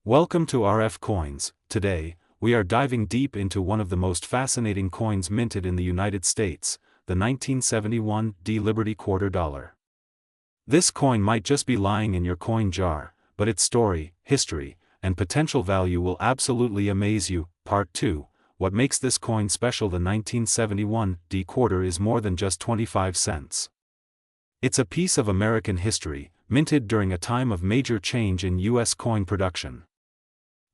Welcome to RF Coins. Today, we are diving deep into one of the most fascinating coins minted in the United States, the 1971 D Liberty Quarter Dollar. This coin might just be lying in your coin jar, but its story, history, and potential value will absolutely amaze you. Part 2. What makes this coin special? The 1971 D Quarter is more than just 25 cents. It's a piece of American history, minted during a time of major change in U.S. coin production.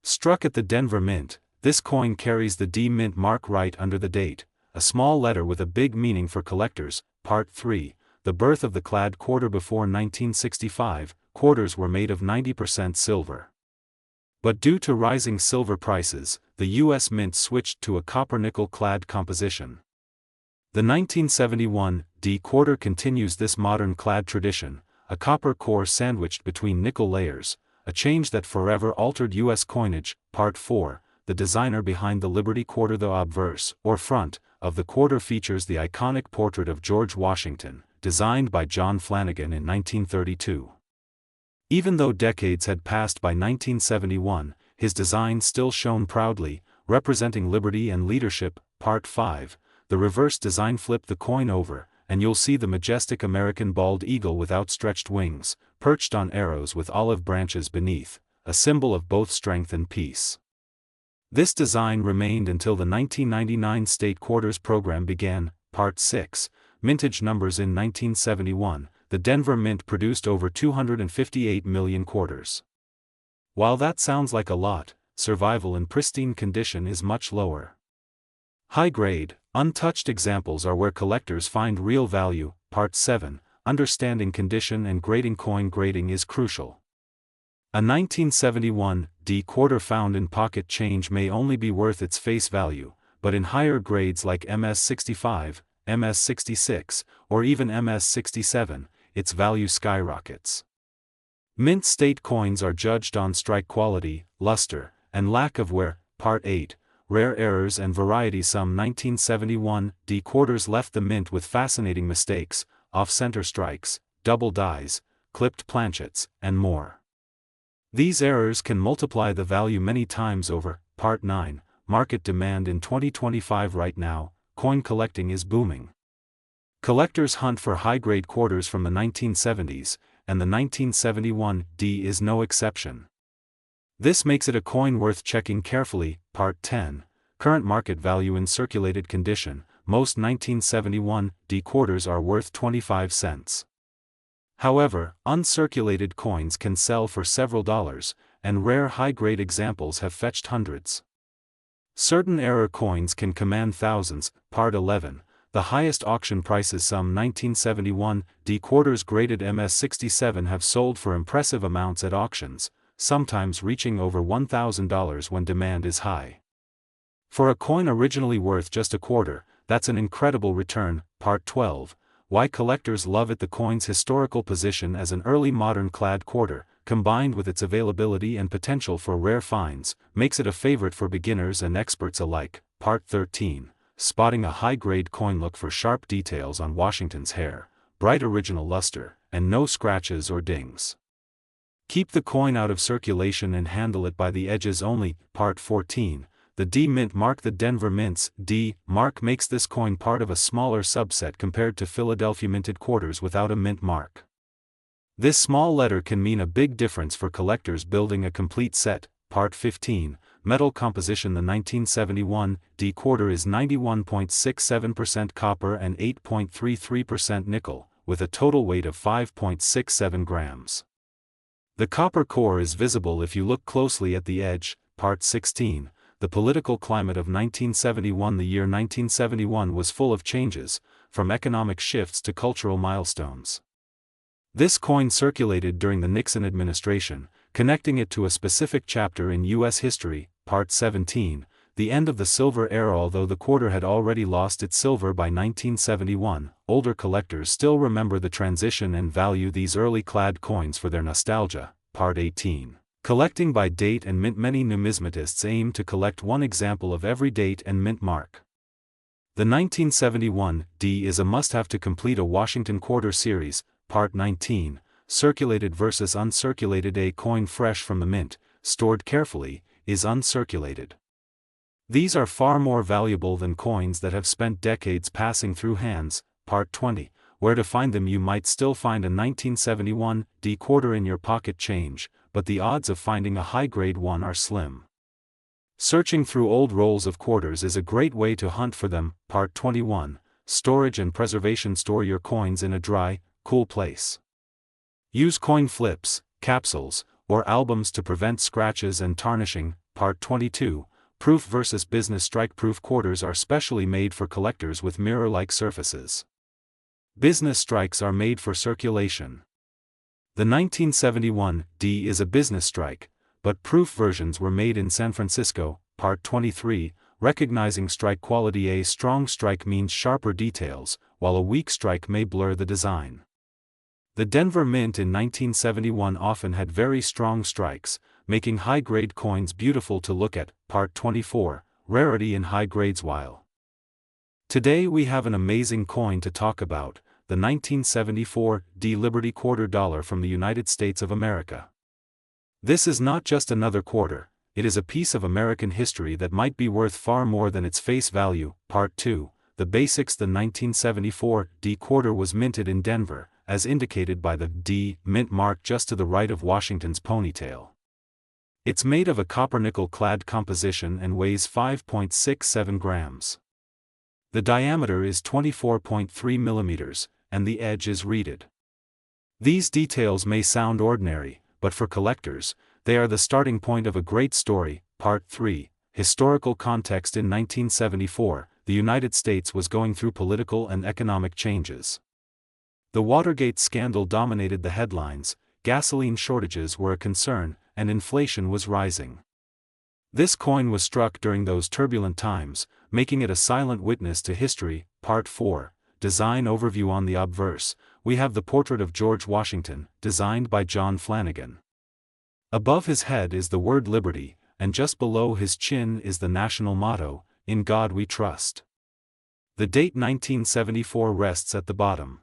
Struck at the Denver Mint, this coin carries the D Mint mark right under the date, a small letter with a big meaning for collectors. Part 3. The birth of the clad quarter. Before 1965, quarters were made of 90% silver. But due to rising silver prices, the U.S. Mint switched to a copper-nickel clad composition. The 1971 D Quarter continues this modern clad tradition, a copper core sandwiched between nickel layers, a change that forever altered U.S. coinage. Part 4. The designer behind the Liberty Quarter. The obverse, or front, of the quarter features the iconic portrait of George Washington, designed by John Flanagan in 1932. Even though decades had passed by 1971, his design still shone proudly, representing liberty and leadership. Part 5. The reverse design. Flip the coin over, and you'll see the majestic American bald eagle with outstretched wings, perched on arrows with olive branches beneath, a symbol of both strength and peace. This design remained until the 1999 State Quarters program began. Part 6. Mintage numbers. In 1971, the Denver Mint produced over 258 million quarters. While that sounds like a lot, survival in pristine condition is much lower. High-grade, untouched examples are where collectors find real value. Part 7. Understanding condition and grading. Coin grading is crucial. A 1971 D Quarter found in pocket change may only be worth its face value, but in higher grades like MS65, MS66, or even MS67, its value skyrockets. Mint state coins are judged on strike quality, luster, and lack of wear. Part 8. Rare errors and variety. Some 1971 D Quarters left the mint with fascinating mistakes, off-center strikes, double dies, clipped planchets, and more. These errors can multiply the value many times over. Part 9. Market demand. In 2025. Right now, coin collecting is booming. Collectors hunt for high-grade quarters from the 1970s, and the 1971 D is no exception. This makes it a coin worth checking carefully. Part 10. Current market value. In circulated condition, most 1971 D quarters are worth 25 cents. However, uncirculated coins can sell for several dollars, and rare high-grade examples have fetched hundreds. Certain error coins can command thousands. Part 11. The highest auction prices. Some 1971 D quarters graded MS67 have sold for impressive amounts at auctions, sometimes reaching over $1,000 when demand is high. For a coin originally worth just a quarter, that's an incredible return. Part 12. Why collectors love it. The coin's historical position as an early modern clad quarter, combined with its availability and potential for rare finds, makes it a favorite for beginners and experts alike. Part 13. Spotting a high-grade coin. Look for sharp details on Washington's hair, bright original luster, and no scratches or dings. Keep the coin out of circulation and handle it by the edges only. Part 14. The D Mint mark. The Denver Mint's D mark makes this coin part of a smaller subset compared to Philadelphia minted quarters without a mint mark. This small letter can mean a big difference for collectors building a complete set. Part 15. Metal composition. The 1971 D Quarter is 91.67% copper and 8.33% nickel, with a total weight of 5.67 grams. The copper core is visible if you look closely at the edge. Part 16. The political climate of 1971. The year 1971 was full of changes, from economic shifts to cultural milestones. This coin circulated during the Nixon administration, connecting it to a specific chapter in U.S. history. Part 17. The end of the silver era. Although the quarter had already lost its silver by 1971, older collectors still remember the transition and value these early clad coins for their nostalgia. Part 18. Collecting by date and mint. Many numismatists aim to collect one example of every date and mint mark. The 1971 D is a must-have to complete a Washington Quarter series. Part 19. Circulated versus uncirculated. A coin fresh from the mint, stored carefully, is uncirculated. These are far more valuable than coins that have spent decades passing through hands. Part 20. Where to find them? You might still find a 1971 D quarter in your pocket change, but the odds of finding a high-grade one are slim. Searching through old rolls of quarters is a great way to hunt for them. Part 21. Storage and preservation. Store your coins in a dry, cool place. Use coin flips, capsules, or albums to prevent scratches and tarnishing. Part 22. Proof versus business. Strike-proof quarters are specially made for collectors with mirror-like surfaces. Business strikes are made for circulation. The 1971 D is a business strike, but proof versions were made in San Francisco. Part 23. Recognizing strike quality. A strong strike means sharper details, while a weak strike may blur the design. The Denver Mint in 1971 often had very strong strikes, making high-grade coins beautiful to look at. Part 24. Rarity in high grades. While today we have an amazing coin to talk about, the 1974 D Liberty Quarter Dollar from the United States of America. This is not just another quarter, it is a piece of American history that might be worth far more than its face value. Part 2. The basics. The 1974 D quarter was minted in Denver, as indicated by the D mint mark just to the right of Washington's ponytail. It's made of a copper-nickel clad composition and weighs 5.67 grams. The diameter is 24.3 millimeters, and the edge is reeded. These details may sound ordinary, but for collectors, they are the starting point of a great story. Part 3. Historical context. In 1974, the United States was going through political and economic changes. The Watergate scandal dominated the headlines, gasoline shortages were a concern, and inflation was rising. This coin was struck during those turbulent times, making it a silent witness to history. Part 4. Design overview. On the obverse, we have the portrait of George Washington, designed by John Flanagan. Above his head is the word Liberty, and just below his chin is the national motto, "In God We Trust." The date 1974 rests at the bottom.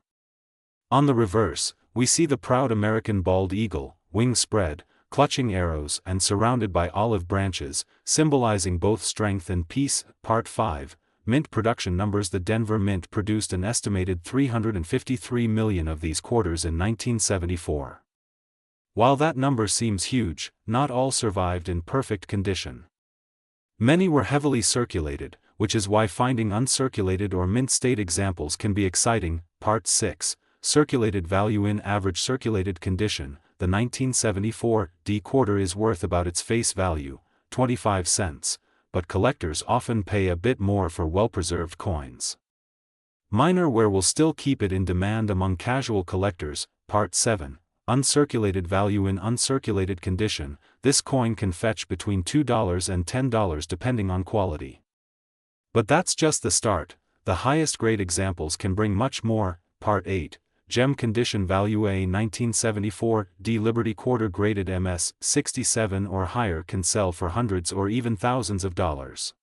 On the reverse, we see the proud American bald eagle, wings spread, clutching arrows and surrounded by olive branches, symbolizing both strength and peace. Part 5. Mint production numbers. The Denver Mint produced an estimated 353 million of these quarters in 1974. While that number seems huge, not all survived in perfect condition. Many were heavily circulated, which is why finding uncirculated or mint state examples can be exciting. Part 6. Circulated value. In average circulated condition, the 1974 D quarter is worth about its face value, 25 cents, but collectors often pay a bit more for well-preserved coins. Minor wear will still keep it in demand among casual collectors. Part 7. Uncirculated value. In uncirculated condition, this coin can fetch between $2 and $10 depending on quality. But that's just the start, the highest grade examples can bring much more. Part 8. Gem condition value. A 1974 D Liberty quarter graded MS 67 or higher can sell for hundreds or even thousands of dollars.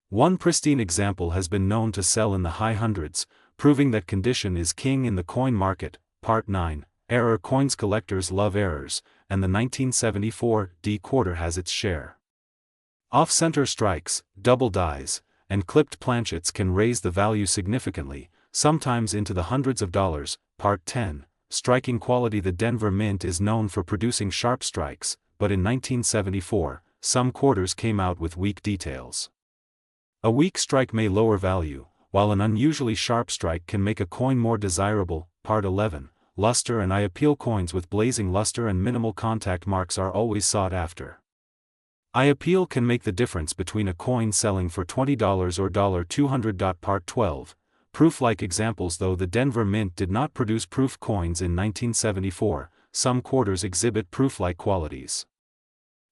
One pristine example has been known to sell in the high hundreds, proving that condition is king in the coin market. Part 9. Error. Coins. Collectors love errors, and the 1974 D quarter has its share. Off-center strikes, double dies, and clipped planchets can raise the value significantly, sometimes into the hundreds of dollars. Part 10. Striking quality. The Denver Mint is known for producing sharp strikes, but in 1974, some quarters came out with weak details. A weak strike may lower value, while an unusually sharp strike can make a coin more desirable. Part 11. Luster and eye appeal. Coins with blazing luster and minimal contact marks are always sought after. Eye appeal can make the difference between a coin selling for $20 or $200. Part 12. Proof-like examples. Though the Denver Mint did not produce proof coins in 1974, some quarters exhibit proof-like qualities.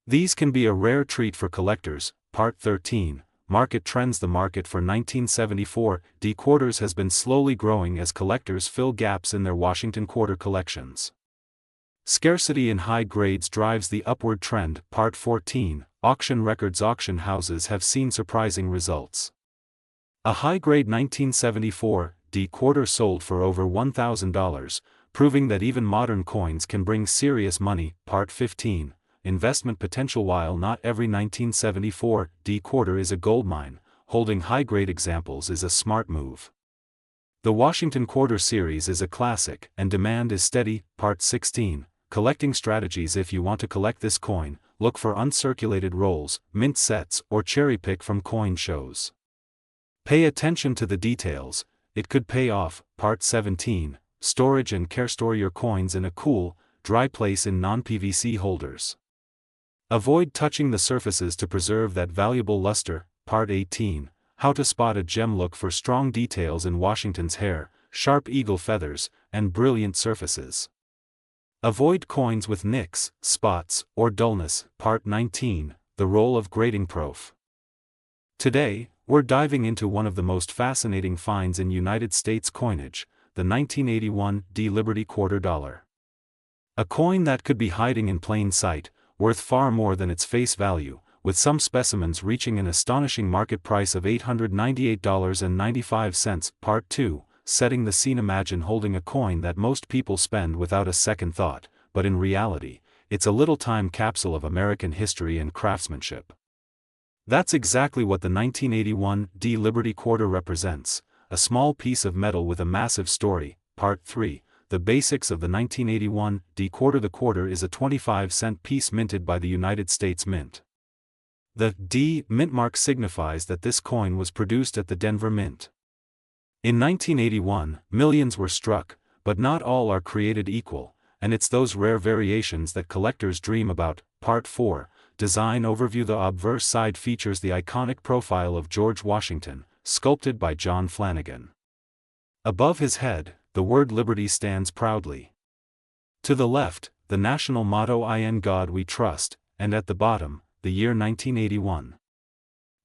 These can be a rare treat for collectors. Part 13. Market trends. The market for 1974 D quarters has been slowly growing as collectors fill gaps in their Washington quarter collections. Scarcity in high grades drives the upward trend. Part 14. Auction records. Auction houses have seen surprising results. A high-grade 1974 D quarter sold for over $1,000, proving that even modern coins can bring serious money. Part 15. investment potential. While not every 1974 D quarter is a goldmine, holding high-grade examples is a smart move. The Washington Quarter Series is a classic, and demand is steady. Part 16, Collecting Strategies. If you want to collect this coin, look for uncirculated rolls, mint sets, or cherry-pick from coin shows. Pay attention to the details, it could pay off. Part 17, Storage and Care. Store your coins in a cool, dry place in non-PVC holders. Avoid touching the surfaces to preserve that valuable luster. Part 18, How to spot a gem. Look for strong details in Washington's hair, sharp eagle feathers, and brilliant surfaces. Avoid coins with nicks, spots, or dullness. Part 19, The Role of Grading. Prof. Today, we're diving into one of the most fascinating finds in United States coinage, the 1981 D Liberty quarter dollar. A coin that could be hiding in plain sight, worth far more than its face value, with some specimens reaching an astonishing market price of $898.95. Part 2, Setting the Scene. Imagine holding a coin that most people spend without a second thought, but in reality, it's a little time capsule of American history and craftsmanship. That's exactly what the 1981 D Liberty quarter represents, a small piece of metal with a massive story. Part 3, The Basics of the 1981 D quarter. The quarter is a 25-cent piece minted by the United States Mint. The D Mint mark signifies that this coin was produced at the Denver Mint. In 1981, millions were struck, but not all are created equal, and it's those rare variations that collectors dream about. Part 4, Design Overview. The obverse side features the iconic profile of George Washington, sculpted by John Flanagan. Above his head, the word Liberty stands proudly. To the left, the national motto "In God We Trust," and at the bottom, the year 1981.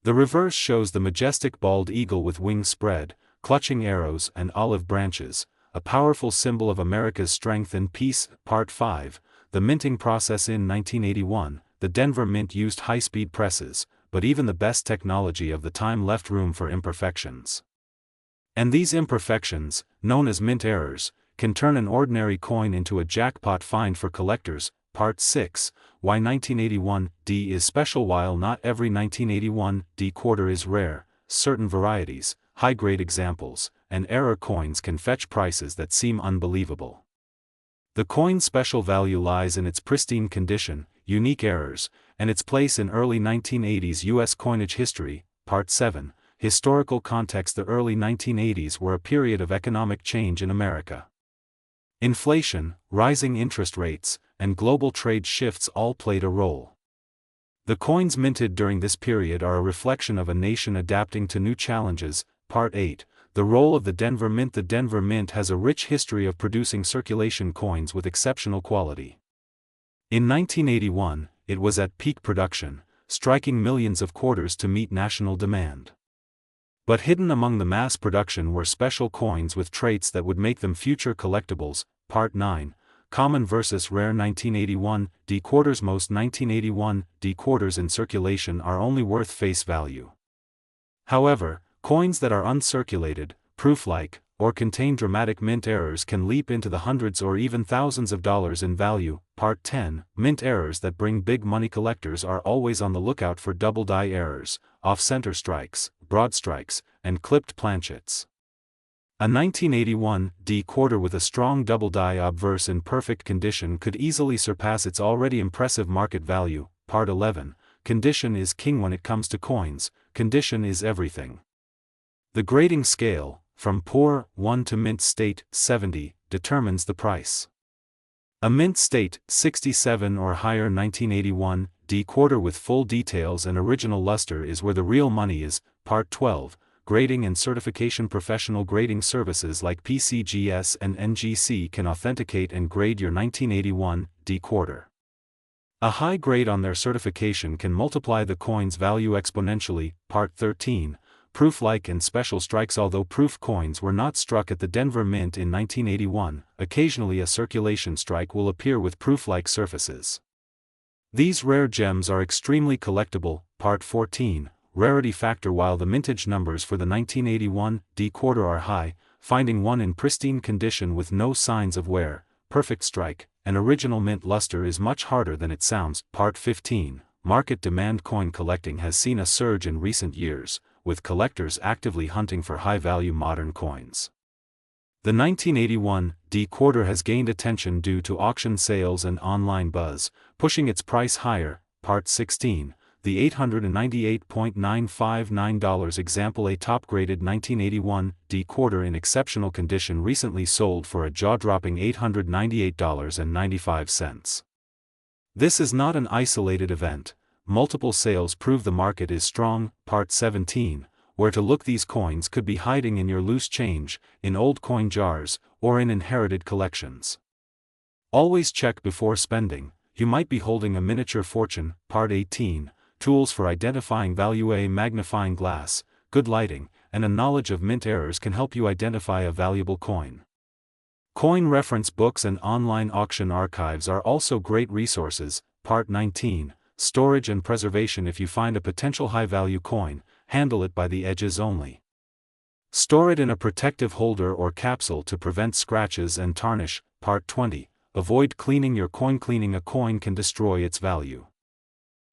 The reverse shows the majestic bald eagle with wings spread, clutching arrows and olive branches, a powerful symbol of America's strength and peace. Part 5, The minting process. In 1981, the Denver Mint used high-speed presses, but even the best technology of the time left room for imperfections. And these imperfections, known as mint errors, can turn an ordinary coin into a jackpot find for collectors. Part 6, Why 1981 D is special. While not every 1981 D quarter is rare, certain varieties, high-grade examples, and error coins can fetch prices that seem unbelievable. The coin's special value lies in its pristine condition, unique errors, and its place in early 1980s U.S. coinage history. Part 7, Historical Context. The early 1980s were a period of economic change in America. Inflation, rising interest rates, and global trade shifts all played a role. The coins minted during this period are a reflection of a nation adapting to new challenges. Part 8, The Role of the Denver Mint. The Denver Mint has a rich history of producing circulation coins with exceptional quality. In 1981, it was at peak production, striking millions of quarters to meet national demand. But hidden among the mass production were special coins with traits that would make them future collectibles. Part 9, Common versus Rare. 1981 D quarters. Most 1981 D quarters in circulation are only worth face value. However, coins that are uncirculated, proof-like, or contain dramatic mint errors can leap into the hundreds or even thousands of dollars in value. Part 10, Mint errors that bring big money. Collectors are always on the lookout for double die errors, off-center strikes, broad strikes, and clipped planchets. A 1981 D quarter with a strong double die obverse in perfect condition could easily surpass its already impressive market value. Part 11, Condition is king. When it comes to coins, condition is everything. The grading scale, from poor 1 to mint state 70, determines the price. A mint state 67 or higher 1981 D quarter with full details and original luster is where the real money is. Part 12, Grading and Certification. Professional grading services like PCGS and NGC can authenticate and grade your 1981 D quarter. A high grade on their certification can multiply the coin's value exponentially. Part 13, Proof-like and special strikes. Although proof coins were not struck at the Denver Mint in 1981, occasionally a circulation strike will appear with proof-like surfaces. These rare gems are extremely collectible. Part 14, Rarity factor. While the mintage numbers for the 1981 D quarter are high, finding one in pristine condition with no signs of wear, perfect strike, an original mint luster is much harder than it sounds. Part 15. Market demand. Coin collecting has seen a surge in recent years, with collectors actively hunting for high-value modern coins. The 1981 D quarter has gained attention due to auction sales and online buzz, pushing its price higher. Part 16. The $898.959 example, a top-graded 1981 D quarter in exceptional condition, recently sold for a jaw-dropping $898.95. This is not an isolated event. Multiple sales prove the market is strong. Part 17. Where to look. These coins could be hiding in your loose change, in old coin jars, or in inherited collections. Always check before spending. You might be holding a miniature fortune. Part 18. Tools for identifying value. A magnifying glass, good lighting, and a knowledge of mint errors can help you identify a valuable coin. Coin reference books and online auction archives are also great resources. Part 19. Storage and preservation. If you find a potential high-value coin, handle it by the edges only. Store it in a protective holder or capsule to prevent scratches and tarnish. Part 20. Avoid cleaning your coin. Cleaning a coin can destroy its value.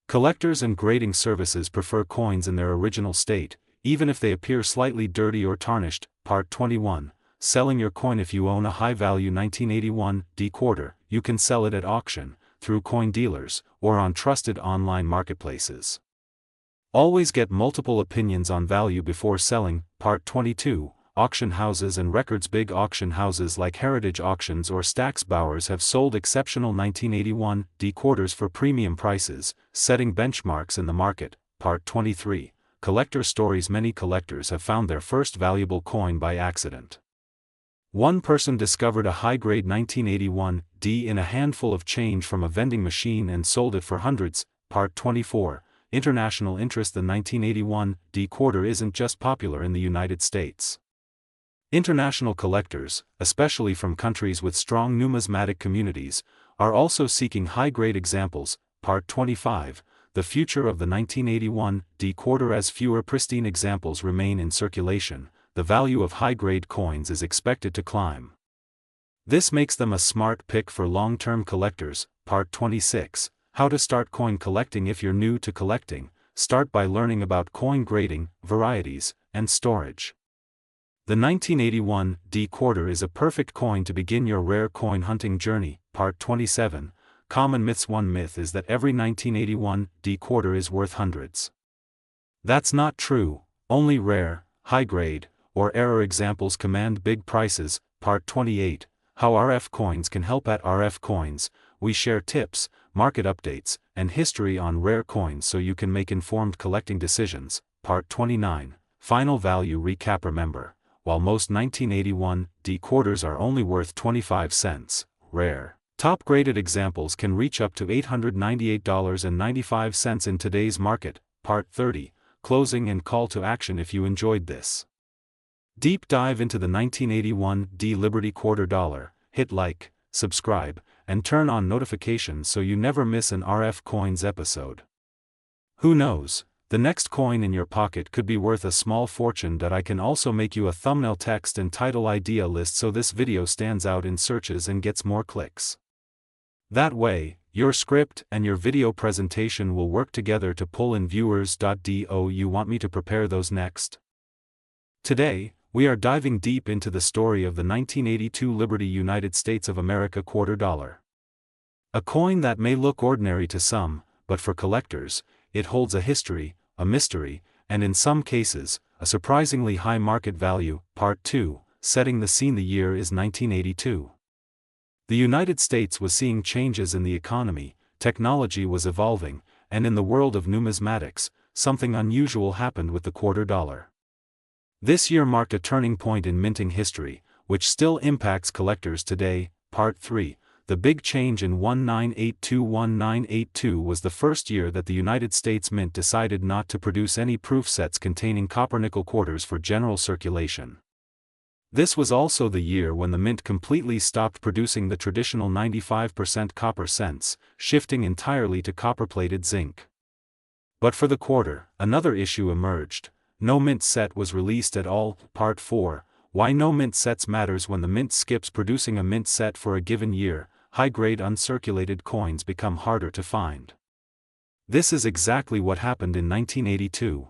Collectors and grading services prefer coins in their original state, even if they appear slightly dirty or tarnished. Part 21. Selling your coin. If you own a high-value 1981 D quarter, you can sell it at auction, through coin dealers, or on trusted online marketplaces. Always get multiple opinions on value before selling. Part 22. Auction houses and records. Big auction houses like Heritage Auctions or Stack's Bowers have sold exceptional 1981 D quarters for premium prices, setting benchmarks in the market. Part 23. Collector stories. Many collectors have found their first valuable coin by accident. One person discovered a high-grade 1981 D in a handful of change from a vending machine and sold it for hundreds. Part 24. International interest. The 1981 D quarter isn't just popular in the United States. International collectors, especially from countries with strong numismatic communities, are also seeking high-grade examples. Part 25. The future of the 1981 D quarter. As fewer pristine examples remain in circulation, the value of high-grade coins is expected to climb. This makes them a smart pick for long-term collectors. Part 26. How to start coin collecting. If you're new to collecting, start by learning about coin grading, varieties, and storage. The 1981 D quarter is a perfect coin to begin your rare coin hunting journey. Part 27. Common myths. One myth is that every 1981 D quarter is worth hundreds. That's not true. Only rare, high-grade, or error examples command big prices. Part 28. How RF coins can help. At RF Coins, we share tips, market updates, and history on rare coins so you can make informed collecting decisions. Part 29. Final value recap. Remember, while most 1981 D quarters are only worth 25 cents, rare, top-graded examples can reach up to $898.95 in today's market. Part 30. Closing and call to action. If you enjoyed this deep dive into the 1981 D Liberty quarter dollar, hit like, subscribe, and turn on notifications so you never miss an RF Coins episode. Who knows? The next coin in your pocket could be worth a small fortune. I can also make you a thumbnail text and title idea list so this video stands out in searches and gets more clicks. That way, your script and your video presentation will work together to pull in viewers. Do you want me to prepare those next? Today, we are diving deep into the story of the 1982 Liberty United States of America quarter dollar. A coin that may look ordinary to some, but for collectors, it holds a history, a mystery, and in some cases, a surprisingly high market value. Part 2, setting the scene. The year is 1982. The United States was seeing changes in the economy, technology was evolving, and in the world of numismatics, something unusual happened with the quarter dollar. This year marked a turning point in minting history, which still impacts collectors today. Part 3. The big change. In 1982 was the first year that the United States Mint decided not to produce any proof sets containing copper-nickel quarters for general circulation. This was also the year when the Mint completely stopped producing the traditional 95% copper cents, shifting entirely to copper-plated zinc. But for the quarter, another issue emerged. No mint set was released at all. Part 4. Why no mint sets matters. When the Mint skips producing a mint set for a given year, high-grade uncirculated coins become harder to find. This is exactly what happened in 1982.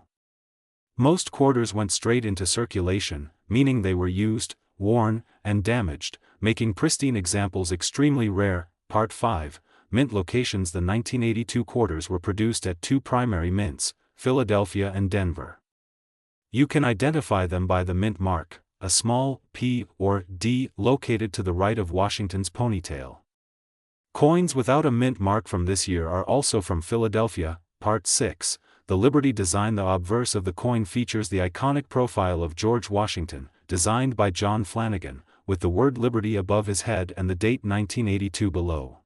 Most quarters went straight into circulation, meaning they were used, worn, and damaged, making pristine examples extremely rare. Part 5, Mint locations. The 1982 quarters were produced at two primary mints, Philadelphia and Denver. You can identify them by the mint mark, a small P or D located to the right of Washington's ponytail. Coins without a mint mark from this year are also from Philadelphia. Part 6, the Liberty design. The obverse of the coin features the iconic profile of George Washington, designed by John Flanagan, with the word Liberty above his head and the date 1982 below.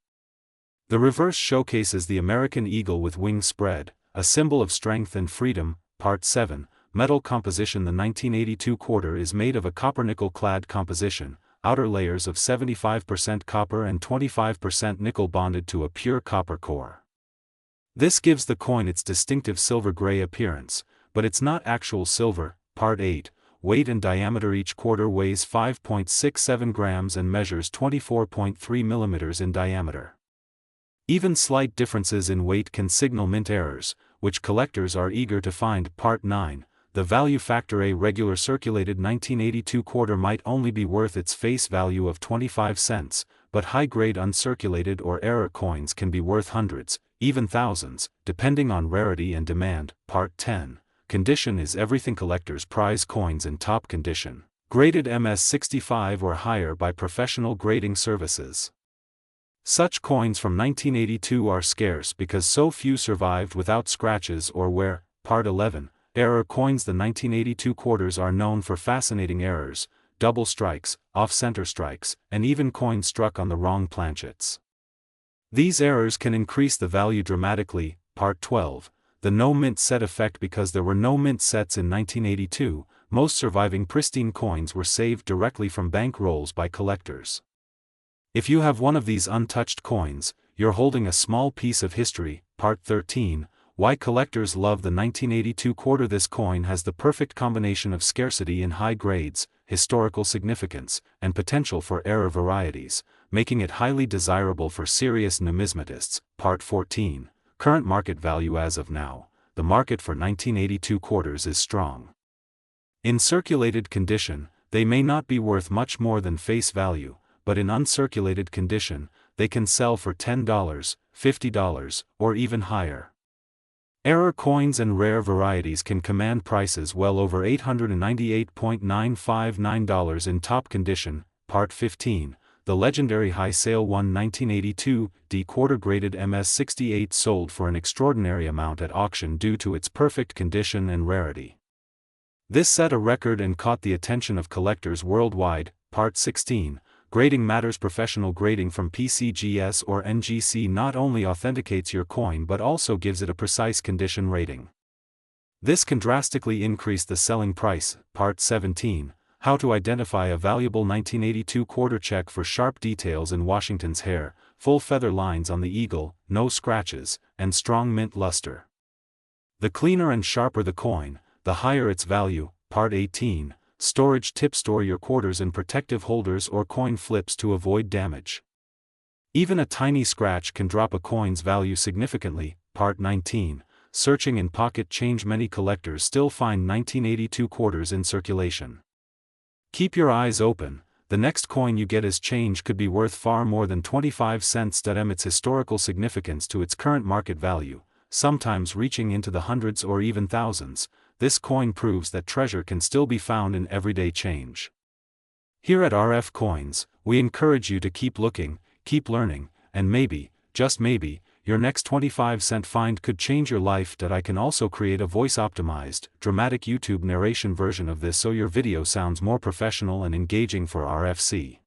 The reverse showcases the American eagle with wings spread, a symbol of strength and freedom. Part 7, metal composition. The 1982 quarter is made of a copper-nickel clad composition, outer layers of 75% copper and 25% nickel bonded to a pure copper core. This gives the coin its distinctive silver-gray appearance, but it's not actual silver. Part 8, weight and diameter. Each quarter weighs 5.67 grams and measures 24.3 millimeters in diameter. Even slight differences in weight can signal mint errors, which collectors are eager to find. Part 9, the value factor. A regular circulated 1982 quarter might only be worth its face value of 25 cents, but high-grade uncirculated or error coins can be worth hundreds, even thousands, depending on rarity and demand. Part 10, condition is everything. Collectors prize coins in top condition, graded MS65 or higher by professional grading services. Such coins from 1982 are scarce because so few survived without scratches or wear. Part 11, error coins. The 1982 quarters are known for fascinating errors, double strikes, off-center strikes, and even coins struck on the wrong planchets. These errors can increase the value dramatically. Part 12, the no mint set effect. Because there were no mint sets in 1982, most surviving pristine coins were saved directly from bank rolls by collectors. If you have one of these untouched coins, you're holding a small piece of history. Part 13, why collectors love the 1982 quarter. This coin has the perfect combination of scarcity in high grades, historical significance, and potential for error varieties, making it highly desirable for serious numismatists. Part 14, current market value. As of now, the market for 1982 quarters is strong. In circulated condition, they may not be worth much more than face value, but in uncirculated condition, they can sell for $10, $50, or even higher. Error coins and rare varieties can command prices well over $898.959 in top condition. Part 15, the legendary high sale 1982 D quarter graded MS68 sold for an extraordinary amount at auction due to its perfect condition and rarity. This set a record and caught the attention of collectors worldwide. Part 16, grading matters. Professional grading from PCGS or NGC not only authenticates your coin but also gives it a precise condition rating. This can drastically increase the selling price. Part 17, how to identify a valuable 1982 quarter. Check for sharp details in Washington's hair, full feather lines on the eagle, no scratches, and strong mint luster. The cleaner and sharper the coin, the higher its value. Part 18, storage tips. Store your quarters in protective holders or coin flips to avoid damage. Even a tiny scratch can drop a coin's value significantly. Part 19, searching in pocket change. Many collectors still find 1982 quarters in circulation. Keep your eyes open, the next coin you get as change could be worth far more than 25 cents. Its historical significance to its current market value, sometimes reaching into the hundreds or even thousands. This coin proves that treasure can still be found in everyday change. Here at RF Coins, we encourage you to keep looking, keep learning, and maybe, just maybe, your next 25-cent find could change your life. I can also create a voice-optimized, dramatic YouTube narration version of this so your video sounds more professional and engaging for RFC.